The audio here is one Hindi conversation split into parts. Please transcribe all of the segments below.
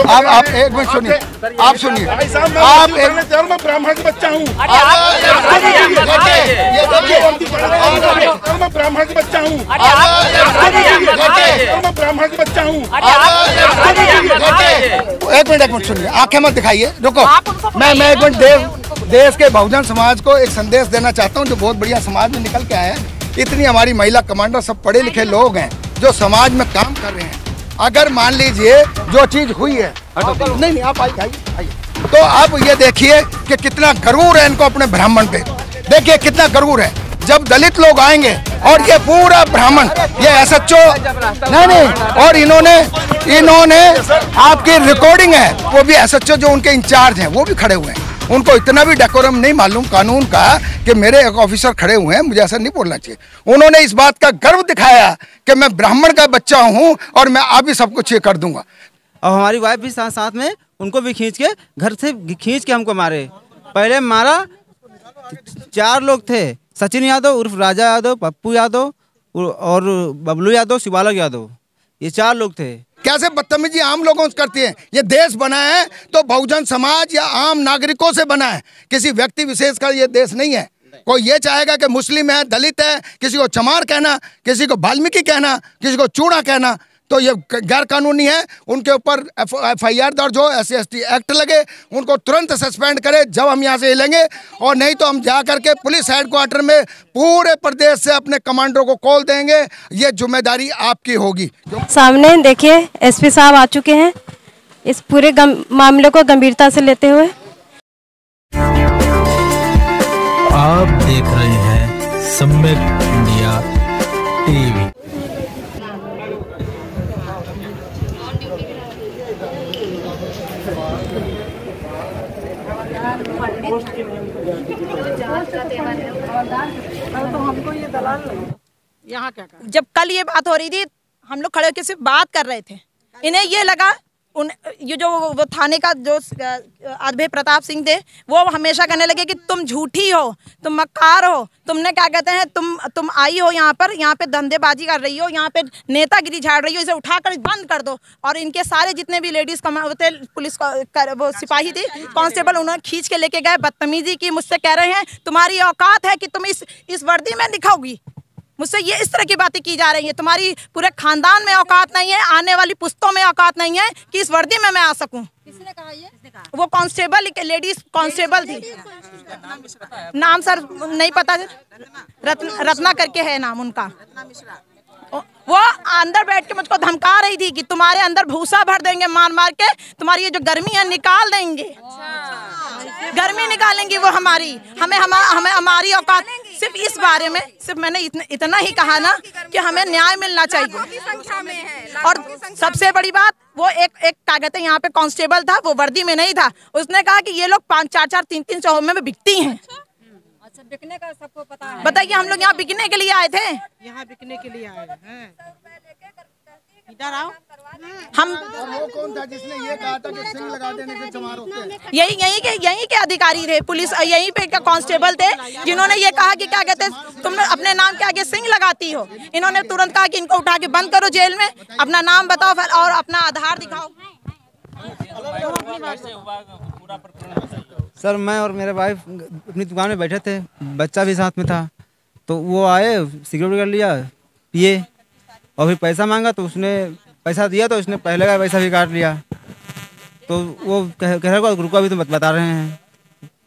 आप एक मिनट सुनिए, आप सुनिए, आप मैं ब्राह्मण का बच्चा हूँ, मैं ब्राह्मण का बच्चा हूँ, मैं ब्राह्मण का बच्चा हूँ। एक मिनट सुनिए, आंखें मत दिखाइए, रुको। मैं एक मिनट देश के बहुजन समाज को एक संदेश देना चाहता हूँ, जो बहुत बढ़िया समाज में निकल के आया है। इतनी हमारी महिला कमांडर सब पढ़े लिखे लोग हैं जो समाज में काम कर रहे हैं। अगर मान लीजिए जो चीज हुई है, नहीं आप आइए, तो अब ये देखिए कि कितना गरूर है इनको अपने ब्राह्मण पे। देखिए कितना गरूर है। जब दलित लोग आएंगे और ये पूरा ब्राह्मण, ये एसएचओ नहीं, और इन्होंने आपकी रिकॉर्डिंग है, वो भी एसएचओ जो उनके इंचार्ज हैं वो भी खड़े हुए हैं। उनको इतना भी डेकोरम नहीं मालूम कानून का कि मेरे एक ऑफिसर खड़े हुए हैं, मुझे ऐसा नहीं बोलना चाहिए। उन्होंने इस बात का गर्व दिखाया कि मैं ब्राह्मण का बच्चा हूं और मैं अभी सब कुछ ये कर दूंगा। और हमारी वाइफ भी साथ में, उनको भी खींच के घर से खींच के हमको मारे। पहले मारा 4 लोग थे, सचिन यादव उर्फ राजा यादव, पप्पू यादव और बबलू यादव, शिवालक यादव, ये 4 लोग थे। कैसे बदतमीजी आम लोगों से करती है। ये देश बना है तो बहुजन समाज या आम नागरिकों से बना है, किसी व्यक्ति विशेष का ये देश नहीं है। कोई ये चाहेगा कि मुस्लिम है, दलित है, किसी को चमार कहना, किसी को वाल्मीकि कहना, किसी को चूड़ा कहना, तो ये गैर कानूनी है। उनके ऊपर FIR दर्ज हो, SC/ST एक्ट लगे, उनको तुरंत सस्पेंड करे जब हम यहाँ से हिलेंगे, और नहीं तो हम जा करके पुलिस हेडक्वार्टर में पूरे प्रदेश से अपने कमांडरों को कॉल देंगे। ये जिम्मेदारी आपकी होगी। सामने देखिए SP साहब आ चुके हैं इस पूरे मामले को गंभीरता से लेते हुए। आप देख रहे हैं सम्यक इंडिया TV। तो हमको ये दलाल यहाँ क्या कर? जब कल ये बात हो रही थी, हम लोग खड़े होकर सिर्फ बात कर रहे थे। इन्हें ये लगा ये जो वो थाने का जो अभय प्रताप सिंह थे, वो हमेशा कहने लगे कि तुम झूठी हो, तुम मक्कार हो, तुमने क्या कहते हैं, तुम आई हो यहाँ पे धंधेबाजी कर रही हो, यहाँ पे नेतागिरी झाड़ रही हो, इसे उठाकर बंद कर दो। और इनके सारे जितने भी लेडीज थे, पुलिस वो सिपाही थी, कांस्टेबल, उन्होंने खींच के लेके गए, बदतमीजी की। मुझसे कह रहे हैं तुम्हारी औकात है कि तुम इस वर्दी में दिखाओगी। मुझसे ये इस तरह की बातें की जा रही है। तुम्हारी पूरे खानदान में औकात नहीं है, आने वाली पुश्तों में औकात नहीं है कि इस वर्दी में मैं आ सकूं। किसने कहा ये? वो कांस्टेबल, लेडीज कांस्टेबल थी। नाम सर नहीं पता, रत्ना करके है नाम उनका। वो अंदर बैठ के मुझको धमका रही थी कि तुम्हारे अंदर भूसा भर देंगे, मार मार के तुम्हारी ये जो गर्मी है निकाल देंगे। गर्मी निकालेंगी वो हमारी, हमें हमारी औकात। सिर्फ इस बारे में सिर्फ मैंने इतना ही कहा ना कि हमें न्याय मिलना चाहिए। और सबसे बड़ी बात, वो एक क्या कहते हैं, यहाँ पे कांस्टेबल था, वो वर्दी में नहीं था। उसने कहा कि ये लोग 5-4, 3-3 सौ में बिकती हैं। अच्छा, बिकने का सबको पता है। बताइए, हम लोग यहाँ बिकने के लिए आए थे, यहाँ बिकने के लिए आए हैं। इधर आओ। हम वो कौन था जिसने ये कहा था कि सिंह लगा देने से चमार होते हैं? यही के अधिकारी थे, पुलिस यहीं पे कांस्टेबल थे, जिन्होंने ये कहा कि क्या कहते हैं, तुम अपने नाम के आगे सिंह लगाती हो। इन्होंने तुरंत कहा कि इनको उठा के बंद करो जेल में, अपना नाम बताओ और अपना आधार दिखाओ। सर, मैं और मेरे वाइफ अपनी दुकान में बैठे थे, बच्चा भी साथ में था, तो वो आए, सिगरेट कर लिया, पिए, और फिर पैसा मांगा तो उसने पैसा दिया, तो उसने पहले का पैसा भी काट लिया। तो वो कह रहा है रुको अभी तो बता रहे हैं।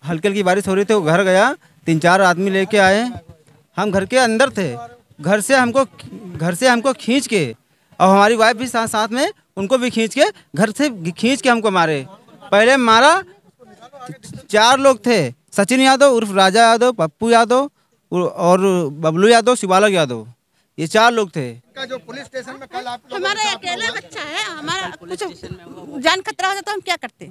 हल्की हल्की बारिश हो रही थी, वो घर गया, 3-4 आदमी लेके आए, हम घर के अंदर थे, घर से हमको खींच के, और हमारी वाइफ भी साथ में, उनको भी खींच के घर से खींच के हमको मारे। पहले मारा 4 लोग थे, सचिन यादव उर्फ राजा यादव, पप्पू यादव और बबलू यादव, शिवालक यादव, ये 4 लोग थे। जो पुलिस स्टेशन में कल आप हमारा अकेला बच्चा है, हमारा कुछ जान खतरा हो जाता तो हम क्या करते?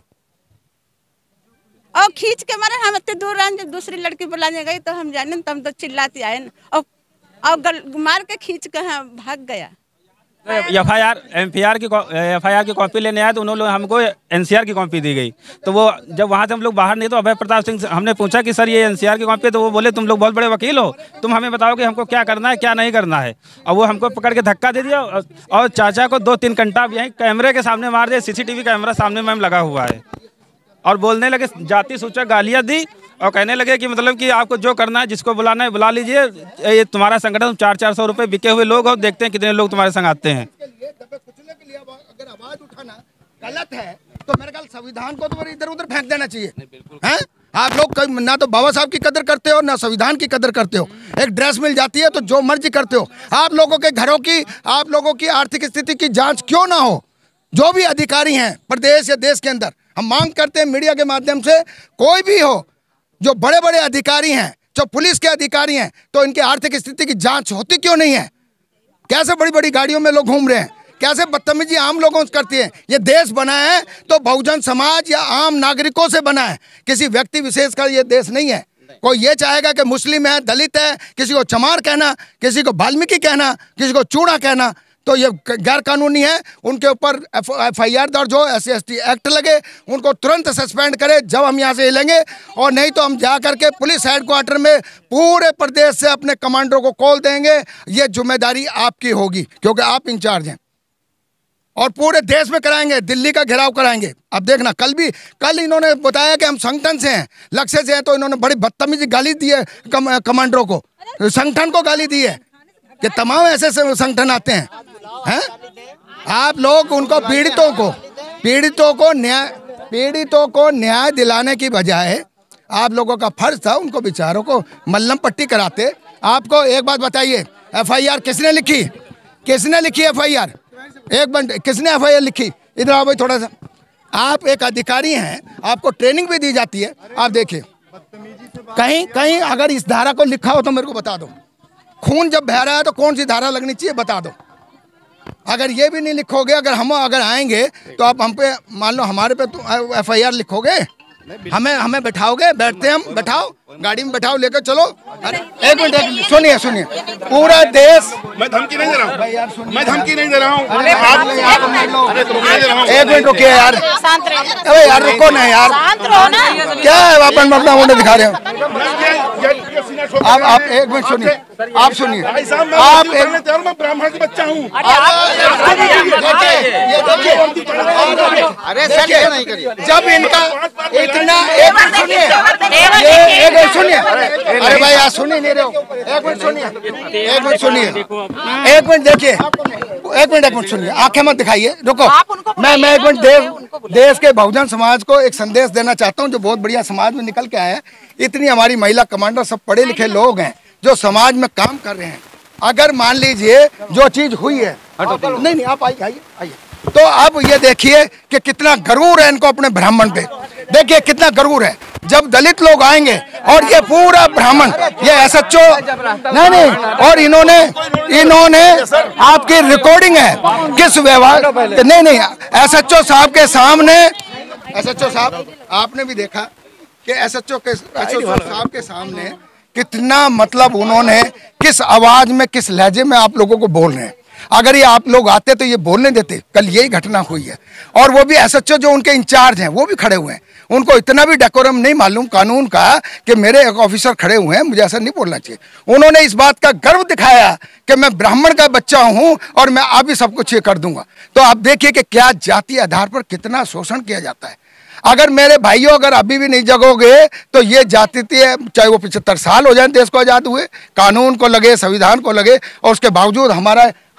और खींच के मारे, हम इतने दूर आए, जब दूसरी लड़की बुलाने गई तो हम जाने तो हम तो चिल्लाती आए, और मार के खींच के भाग गया। एफआईआर की कॉपी लेने आए तो उन्होंने हमको एनसीआर की कॉपी दी गई। तो वो जब वहाँ से हम लोग बाहर नहीं तो अभय प्रताप सिंह से हमने पूछा कि सर ये एनसीआर की कॉपी है, तो वो बोले तुम लोग बहुत बड़े वकील हो, तुम हमें बताओ कि हमको क्या करना है क्या नहीं करना है। और वो हमको पकड़ के धक्का दे दिया और चाचा को 2-3 घंटा यहीं कैमरे के सामने मार दिया। सीसीटीवी कैमरा सामने मैम लगा हुआ है और बोलने लगे जाति सूचक गालियाँ दी और कहने लगे कि मतलब कि आपको जो करना है जिसको बुलाना है बुला लीजिए, ये तुम्हारा संगठन 400-400 रुपये बिके हुए लोग हो, देखते हैं कितने लोग तुम्हारे संग आते हैं। अगर आवाज उठाना गलत है तो मेरे ख्याल संविधान को तो इधर उधर फेंक देना चाहिए हैं। आप लोग ना तो बाबा साहब की कदर करते हो ना संविधान की कदर करते हो। एक ड्रेस मिल जाती है तो जो मर्जी करते हो। आप लोगों के घरों की आप लोगों की आर्थिक स्थिति की जांच क्यों ना हो। जो भी अधिकारी हैं प्रदेश या देश के अंदर, हम मांग करते हैं मीडिया के माध्यम से कोई भी हो, जो बड़े बड़े अधिकारी हैं, जो पुलिस के अधिकारी हैं, तो इनकी आर्थिक स्थिति की जांच होती क्यों नहीं है। कैसे बड़ी बड़ी गाड़ियों में लोग घूम रहे हैं, कैसे बदतमीजी आम लोगों से करती है। ये देश बना है तो बहुजन समाज या आम नागरिकों से बना है, किसी व्यक्ति विशेष का ये देश नहीं है। कोई ये चाहेगा कि मुस्लिम है, दलित है, किसी को चमार कहना, किसी को वाल्मीकि कहना, किसी को चूड़ा कहना, तो ये गैर कानूनी है। उनके ऊपर एफआईआर दर्ज हो, SC/ST एक्ट लगे, उनको तुरंत सस्पेंड करे जब हम यहाँ से हिलेंगे। और नहीं तो हम जा करके पुलिस हेडक्वार्टर में पूरे प्रदेश से अपने कमांडरों को कॉल देंगे। ये जिम्मेदारी आपकी होगी क्योंकि आप इंचार्ज हैं और पूरे देश में कराएंगे, दिल्ली का घेराव कराएंगे। अब देखना कल इन्होंने बताया कि हम संगठन से हैं, लक्ष्य से हैं, तो इन्होंने बड़ी बदतमीजी गाली दी है कमांडरों को, संगठन को गाली दी है कि तमाम ऐसे संगठन आते हैं। आप लोग उनको पीड़ितों को न्याय दिलाने की बजाय आप लोगों का फर्ज था उनको बेचारों को मल्लम पट्टी कराते। आपको एक बात बताइए, एफआईआर किसने लिखी एफआईआर? एक मिनट, किसने एफआईआर लिखी? इधर आओ भाई थोड़ा सा। आप एक अधिकारी हैं, आपको ट्रेनिंग भी दी जाती है। आप देखिए कहीं अगर इस धारा को लिखा हो तो मेरे को बता दो। खून जब बह रहा है तो कौन सी धारा लगनी चाहिए बता दो। अगर ये भी नहीं लिखोगे, अगर आएंगे तो आप हम पे मान लो हमारे पे तो एफआईआर लिखोगे, हमें बैठाओगे, बैठते हम, बैठाओ गाड़ी में बैठाओ, लेकर चलो। अरे एक मिनट सुनिए, पूरा देश, मैं धमकी नहीं दे रहा हूँ, मैं धमकी नहीं दे रहा हूँ। एक मिनट रुकिए यार, अरे यार रुको ना यार, क्या है अपन अपना मुंह दिखा रहे हो। आप एक मिनट सुनिए, आप सुनिए, आप मैं ब्राह्मण का बच्चा हूँ। जब इनका इतना सुनिए, अरे भाई यार सुनिए नहीं रहे हो। एक मिनट देखिए, एक मिनट सुनिए, आंखें मत दिखाइए, रुको। मैं एक मिनट देश के बहुजन समाज को एक संदेश देना चाहता हूँ जो बहुत बढ़िया समाज में निकल के आया है। इतनी हमारी महिला कमांडर सब पढ़े लिखे लोग हैं जो समाज में काम कर रहे हैं। अगर मान लीजिए जो चीज हुई है, नहीं आप आइए, तो अब ये देखिए कि कितना गरूर है इनको अपने ब्राह्मण पे। देखिए कितना गरूर है। जब दलित लोग आएंगे और ये पूरा ब्राह्मण, ये SHO नहीं, और इन्होंने आपकी रिकॉर्डिंग है किस व्यवहार, नहीं SHO साहब के सामने, SHO साहब आपने भी देखा कि SHO साहब के सामने कितना मतलब उन्होंने किस आवाज में, किस लहजे में आप लोगों को बोल रहे हैं। अगर ये आप लोग आते तो ये बोलने देते। कल यही घटना हुई है और वो भी SHO जो उनके इंचार्ज हैं वो भी खड़े हुए हैं। उनको इतना भी डेकोरम नहीं मालूम कानून का कि मेरे एक ऑफिसर खड़े हुए हैं, मुझे ऐसा नहीं बोलना चाहिए। उन्होंने इस बात का गर्व दिखाया कि मैं ब्राह्मण का बच्चा हूं और मैं अभी सब कुछ ये कर दूंगा। तो आप देखिए कि क्या जाति आधार पर कितना शोषण किया जाता है। अगर मेरे भाइयों अगर अभी भी नहीं जगोगे तो ये जाति, चाहे वो 75 साल हो जाए देश को आज़ाद हुए, कानून को लगे, संविधान को लगे, और उसके बावजूद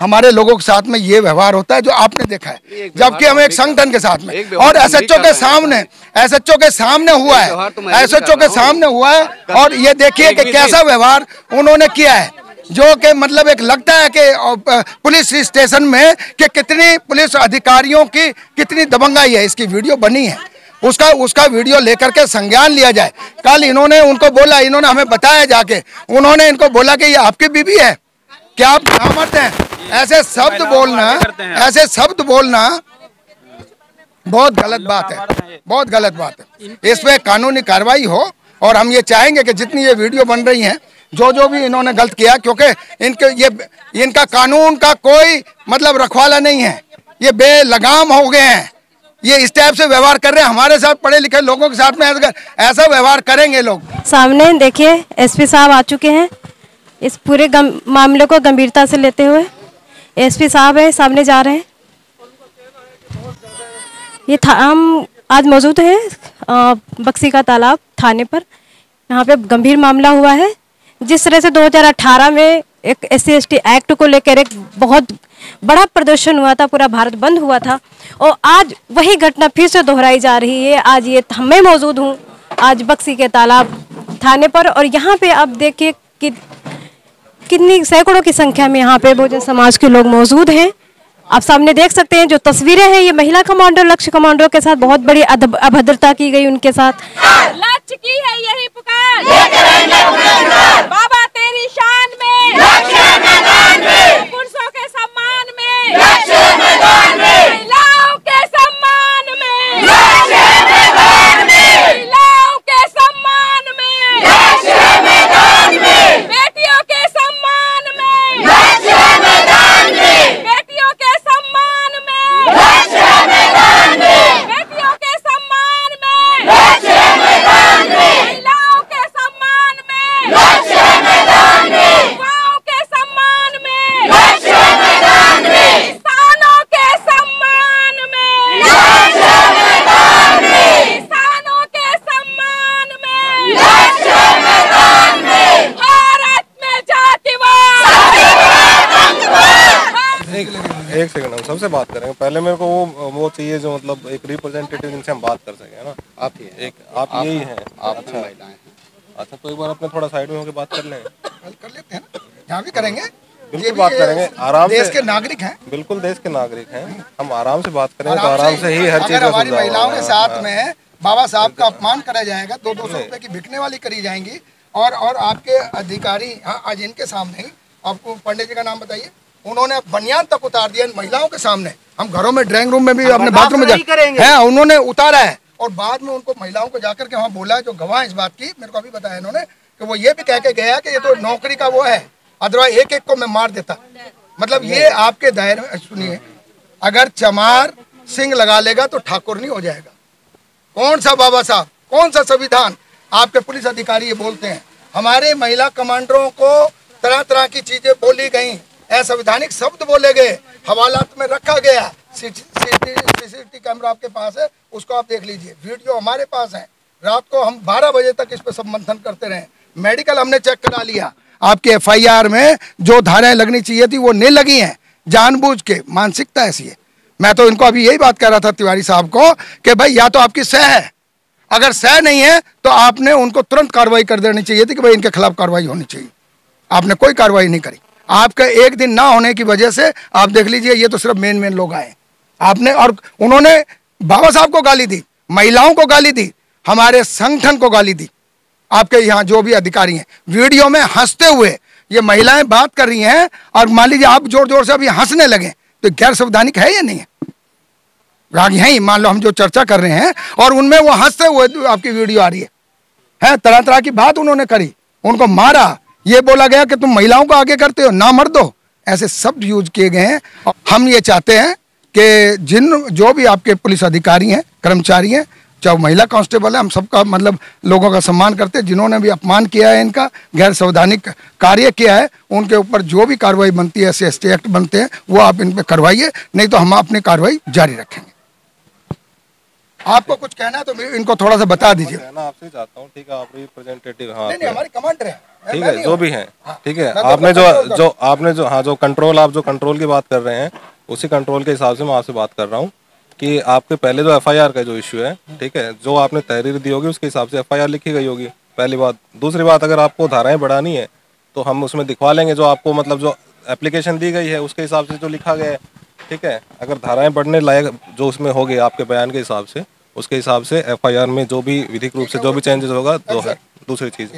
हमारे लोगों के साथ में ये व्यवहार होता है जो आपने देखा है। जबकि हम एक संगठन के साथ में और SHO के सामने हुआ है, SHO के सामने हुआ है। और ये देखिए कि कैसा व्यवहार उन्होंने किया है, जो कि मतलब एक लगता है कि पुलिस स्टेशन में कि कितनी पुलिस अधिकारियों की कितनी दबंगाई है। इसकी वीडियो बनी है, उसका वीडियो लेकर के संज्ञान लिया जाए। कल इन्होंने उनको बोला, इन्होंने हमें बताया जाके, उन्होंने इनको बोला कि ये आपकी बीवी है, क्या आप नामर्द हैं। ऐसे शब्द बोलना बहुत गलत बात है, बहुत गलत बात है। इस पे कानूनी कार्रवाई हो और हम ये चाहेंगे कि जितनी ये वीडियो बन रही हैं जो भी इन्होंने गलत किया, क्योंकि इनका कानून का कोई मतलब रखवाला नहीं है, ये बेलगाम हो गए हैं, ये इस टाइप से व्यवहार कर रहे हैं हमारे साथ पढ़े लिखे लोगों के साथ में। ऐसा व्यवहार करेंगे लोग। सामने देखिए एसपी साहब आ चुके हैं, इस पूरे मामले को गंभीरता से लेते हुए एसपी साहब है, सामने जा रहे हैं। हम आज मौजूद हैं बक्सी का तालाब थाने पर। यहाँ पे गंभीर मामला हुआ है। जिस तरह से 2018 में एक SC/ST एक्ट को लेकर एक बहुत बड़ा प्रदर्शन हुआ था, पूरा भारत बंद हुआ था, और आज वही घटना फिर से दोहराई जा रही है। आज ये मैं मौजूद हूँ आज बक्सी के तालाब थाने पर, और यहाँ पे आप देखिए कि कितनी सैकड़ों की संख्या में यहाँ पे बहुजन समाज के लोग मौजूद हैं। आप सामने देख सकते हैं जो तस्वीरें हैं, ये महिला कमांडो लक्ष्य कमांडो के साथ बहुत बड़ी अभद्रता की गई उनके साथ। लक्ष्य की है यही पुकार, बाबा तेरी शान में, पुरुषों के सम्मान में, महिलाओं के सम्मान में, महिलाओं के सम्मान में, बेटियों के सम्मान में, बेटियों के सम्मान में, बेटियों के सम्मान में, महिलाओं के सम्मान में, युवाओं के सम्मान में, किसानों के सम्मान में, किसानों के सम्मान में, भारत में जातिवाद। एक सेकंड, हम सबसे बात करेंगे। पहले मेरे को वो चाहिए जो मतलब एक रिप्रेजेंटेटिव जिनसे हम बात कर सकें, है ना। आप यही हैं। अच्छा, तो एक बार अपने थोड़ा साइड में होकर बात कर लें। कर लेते हैं ना, यहाँ भी करेंगे, बिल्कुल बात करेंगे आराम से। देश के नागरिक हैं, बिल्कुल देश के नागरिक हैं, हम आराम से बात करेंगे तो आराम से ही हर चीज। अगर हमारी महिलाओं के साथ में बाबा साहब का अपमान करा जाएगा, 200 रुपए की बिकने वाली करी जाएंगी, और आपके अधिकारी आज इनके सामने ही, आपको पंडित जी का नाम बताइए, उन्होंने बनियान तक उतार दिया महिलाओं के सामने। हम घरों में ड्राइंग रूम में भी अपने बाथरूम में है, उन्होंने उतारा है, और बाद में उनको महिलाओं को जाकर के वहाँ बोला है, जो गवाह इस बात की मेरे को अभी बताया इन्होंने, कि वो ये भी कह के गया कि ये तो नौकरी का वो है, अदरवाइज एक को मैं मार देता। मतलब ये आपके दायरे में, सुनिए, अगर चमार सिंह लगा लेगा तो ठाकुर नहीं हो जाएगा। कौन सा बाबा साहब, कौन सा संविधान, आपके पुलिस अधिकारी ये बोलते हैं। हमारे महिला कमांडरों को तरह तरह की चीजें बोली गई, असंवैधानिक शब्द बोले गए, हवालात में रखा गया। सीसीटीवी कैमरा आपके पास है, उसको आप देख लीजिए, वीडियो हमारे पास है। रात को हम 12 बजे तक इस पर सब मंथन करते रहे। मेडिकल हमने चेक करा लिया, आपके FIR में जो धाराएं लगनी चाहिए थी वो नहीं लगी हैं, जानबूझ के। मानसिकता ऐसी है। मैं तो इनको अभी यही बात कह रहा था तिवारी साहब को कि भाई या तो आपकी सह है, अगर सह नहीं है तो आपने उनको तुरंत कार्रवाई कर देनी चाहिए थी कि भाई इनके खिलाफ कार्रवाई होनी चाहिए। आपने कोई कार्रवाई नहीं करी। आपका एक दिन ना होने की वजह से आप देख लीजिए, ये तो सिर्फ मेन लोग आए आपने, और उन्होंने बाबा साहब को गाली दी, महिलाओं को गाली दी, हमारे संगठन को गाली दी। आपके यहाँ जो भी अधिकारी हैं, वीडियो में हंसते हुए ये महिलाएं बात कर रही हैं, और मान लीजिए आप जोर जोर से अभी हंसने लगे, तो गैर संवैधानिक है या नहीं है? राग यही मान लो हम जो चर्चा कर रहे हैं और उनमें वो हंसते हुए आपकी वीडियो आ रही है तरह तरह की बात उन्होंने करी, उनको मारा, ये बोला गया कि तुम महिलाओं को आगे करते हो, ना मर्दो, ऐसे शब्द यूज किए गए हैं। हम ये चाहते हैं कि जो भी आपके पुलिस अधिकारी हैं, कर्मचारी हैं, चाहे महिला कांस्टेबल है, हम सबका मतलब लोगों का सम्मान करते हैं। जिन्होंने भी अपमान किया है, इनका गैर संवैधानिक कार्य किया है, उनके ऊपर जो भी कार्रवाई बनती है, SC/ST एक्ट बनते हैं, वो आप इन पे करवाइए, नहीं तो हम अपनी कार्रवाई जारी रखेंगे। आपको कुछ कहना है तो इनको थोड़ा सा बता दीजिए। कहना आपसे चाहता हूँ, ठीक है, आप रिप्रेजेंटेटिव, हाँ नहीं, हमारे कमांडर है, ठीक है, जो भी हैं, ठीक है। आपने जो कंट्रोल, आप जो कंट्रोल की बात कर रहे हैं, उसी कंट्रोल के हिसाब से मैं आपसे बात कर रहा हूँ कि आपके पहले जो FIR का जो इश्यू है, ठीक है, जो आपने तहरीर दी होगी उसके हिसाब से FIR लिखी गई होगी, पहली बात। दूसरी बात, अगर आपको धाराएं बढ़ानी है तो हम उसमें दिखवा लेंगे, जो आपको मतलब जो एप्लीकेशन दी गई है उसके हिसाब से जो लिखा गया है, ठीक है। अगर धाराएं बढ़ने लायक जो उसमें होगी आपके बयान के हिसाब से, उसके हिसाब से FIR में जो भी विधिक रूप से जो भी चेंजेस होगा, जो है दूसरी चीज़,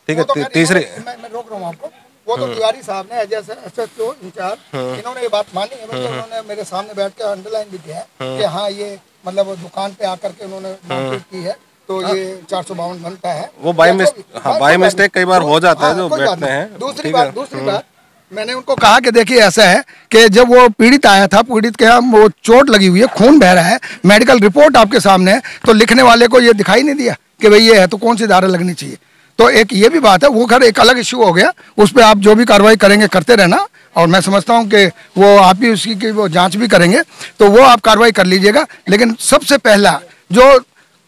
ठीक है। तीसरी, मैं रोक रहा हूँ आपको, वो तो तिवारी साहब ने जैसे SHO इंचार्ज, इन्होंने ये बात मानी है, मतलब उन्होंने मेरे सामने बैठ के अंडरलाइन भी किया है कि हाँ, ये मतलब दुकान पे आकर के उन्होंने नोटिस की है, तो ये 452 बनता है। वो बाई मिस्टेक कई बार हो जाता है जो बैठते हैं। दूसरी बात मैंने उनको कहा कि देखिए ऐसा है कि जब वो पीड़ित आया था, पीड़ित के यहाँ वो चोट लगी हुई है, खून बह रहा है, मेडिकल रिपोर्ट आपके सामने है, तो लिखने वाले को ये दिखाई नहीं दिया कि भाई ये है तो कौन सी धारा लगनी चाहिए। तो एक ये भी बात है, वो खैर एक अलग इश्यू हो गया, उस पर आप जो भी कार्रवाई करेंगे करते रहना, और मैं समझता हूँ कि वो आप ही उसकी की वो जांच भी करेंगे, तो वो आप कार्रवाई कर लीजिएगा। लेकिन सबसे पहला जो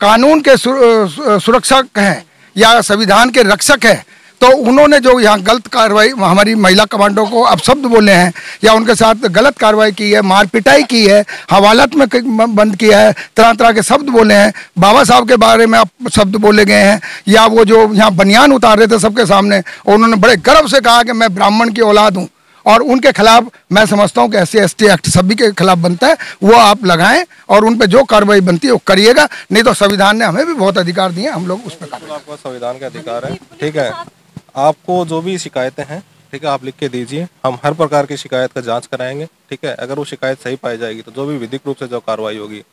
कानून के सुरक्षक हैं या संविधान के रक्षक हैं, तो उन्होंने जो यहाँ गलत कार्रवाई हमारी महिला कमांडो को अब शब्द बोले हैं या उनके साथ गलत कार्रवाई की है, मार पिटाई की है, हवालात में बंद किया है, तरह तरह के शब्द बोले हैं, बाबा साहब के बारे में अब शब्द बोले गए हैं, या वो जो यहाँ बनियान उतार रहे थे सबके सामने, उन्होंने बड़े गर्व से कहा कि मैं ब्राह्मण की औलाद हूँ, और उनके खिलाफ मैं समझता हूँ कि SC/ST एक्ट सभी के खिलाफ बनता है, वो आप लगाएं और उन पे जो कार्रवाई बनती है वो करिएगा, नहीं तो संविधान ने हमें भी बहुत अधिकार दिए, हम लोग उस पर आपको संविधान के अधिकार है। ठीक है, आपको जो भी शिकायतें हैं, ठीक है, आप लिख के दीजिए, हम हर प्रकार की शिकायत का जांच कराएंगे। ठीक है, अगर वो शिकायत सही पाई जाएगी तो जो भी विधिक रूप से जो कार्रवाई होगी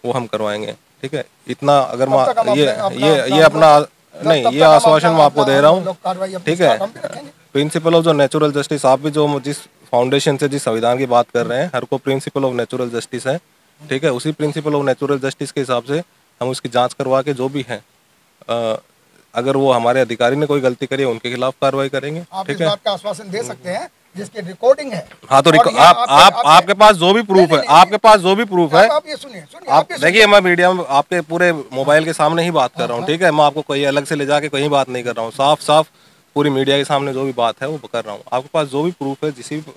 वो हम करवाएंगे। ठीक है, इतना अगर ये अपना नहीं, ये आश्वासन मैं आपको दे रहा हूँ। ठीक है, प्रिंसिपल ऑफ जो नेचुरल जस्टिस, आप भी जो जिस फाउंडेशन से जिस संविधान की बात कर रहे हैं, हर को प्रिंसिपल ऑफ नेचुरल जस्टिस है। ठीक है, उसी प्रिंसिपल ऑफ नेचुरल जस्टिस के हिसाब से हम उसकी जांच करवा के जो भी है, अगर वो हमारे अधिकारी ने कोई गलती करी है उनके खिलाफ कार्रवाई करेंगे। ठीक है, आपका आश्वासन दे सकते हैं जिसकी रिकॉर्डिंग है। हाँ, तो आपके पास जो भी प्रूफ है, आपके पास जो भी प्रूफ है, आप ये सुनिए, आप देखिए, मैं मीडिया में आपके पूरे मोबाइल के सामने ही बात कर रहा हूँ। ठीक है, मैं आपको कोई अलग से ले जाके कहीं बात नहीं कर रहा हूँ, साफ साफ पूरी मीडिया के सामने जो भी बात है वो कर रहा हूँ। आपके पास जो भी प्रूफ है,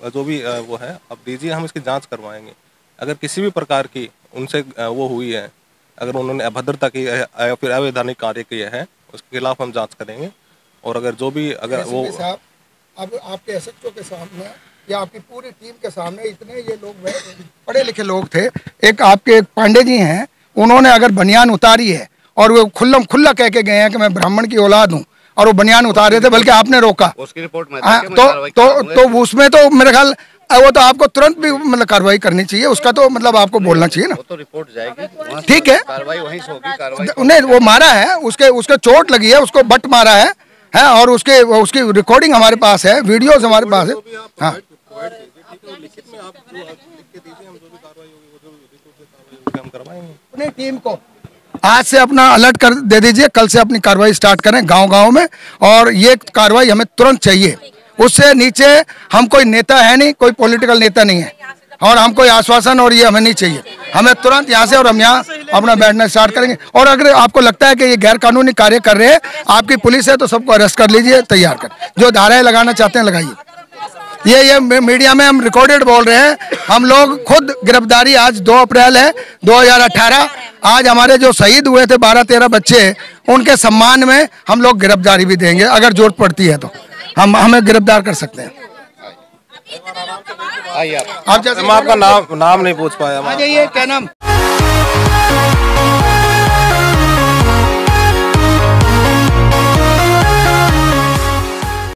जो भी वो है, आप दीजिए, हम इसकी जांच करवाएंगे। अगर किसी भी प्रकार की उनसे वो हुई है, अगर उन्होंने अभद्रता की है या फिर अवैधानिक कार्य किया है, उसके खिलाफ हम जांच करेंगे। और अगर जो भी अगर वो अब आपके SHO के सामने या आपकी पूरी टीम के सामने इतने ये लोग पढ़े लिखे लोग थे, एक आपके पांडे जी हैं, उन्होंने अगर बनियान उतारी है और वो खुल्ला कह के गए हैं कि मैं ब्राह्मण की औलाद हूँ, और वो बनियान उतार रहे थे, बल्कि आपने रोका, उसकी रिपोर्ट में तो उसमें तो मेरे ख्याल वो तो आपको तुरंत भी मतलब कार्रवाई करनी चाहिए, उसका तो मतलब आपको बोलना चाहिए ना। वो तो रिपोर्ट जाएगी, ठीक है, कार्रवाई वहीं से होगी। कार्रवाई नहीं, वो मारा है, उसके चोट लगी है, उसको बट मारा है, और उसकी रिकॉर्डिंग हमारे पास है, वीडियोस हमारे पास है। हाँ, अपनी टीम को आज से अपना अलर्ट कर दे दीजिए, कल से अपनी कार्रवाई स्टार्ट करें गांव-गांव में, और ये कार्रवाई हमें तुरंत चाहिए। उससे नीचे हम कोई नेता है नहीं, कोई पॉलिटिकल नेता नहीं है, और हम कोई आश्वासन और ये हमें नहीं चाहिए, हमें तुरंत यहाँ से, और हम यहाँ अपना बैठना स्टार्ट करेंगे। और अगर आपको लगता है कि ये गैर कानूनी कार्य कर रहे हैं, आपकी पुलिस है तो सबको अरेस्ट कर लीजिए, तैयार कर, जो धाराएं लगाना चाहते हैं लगाइए। ये मीडिया में हम रिकॉर्डेड बोल रहे हैं, हम लोग खुद गिरफ्तारी, आज 2 अप्रैल है 2018, आज हमारे जो शहीद हुए थे 12-13 बच्चे, उनके सम्मान में हम लोग गिरफ्तारी भी देंगे, अगर जरूरत पड़ती है तो हमें गिरफ्तार कर सकते हैं। आप जैसे मैं आपका नाम नहीं पूछ पाया। आ जाइए, क्या नाम?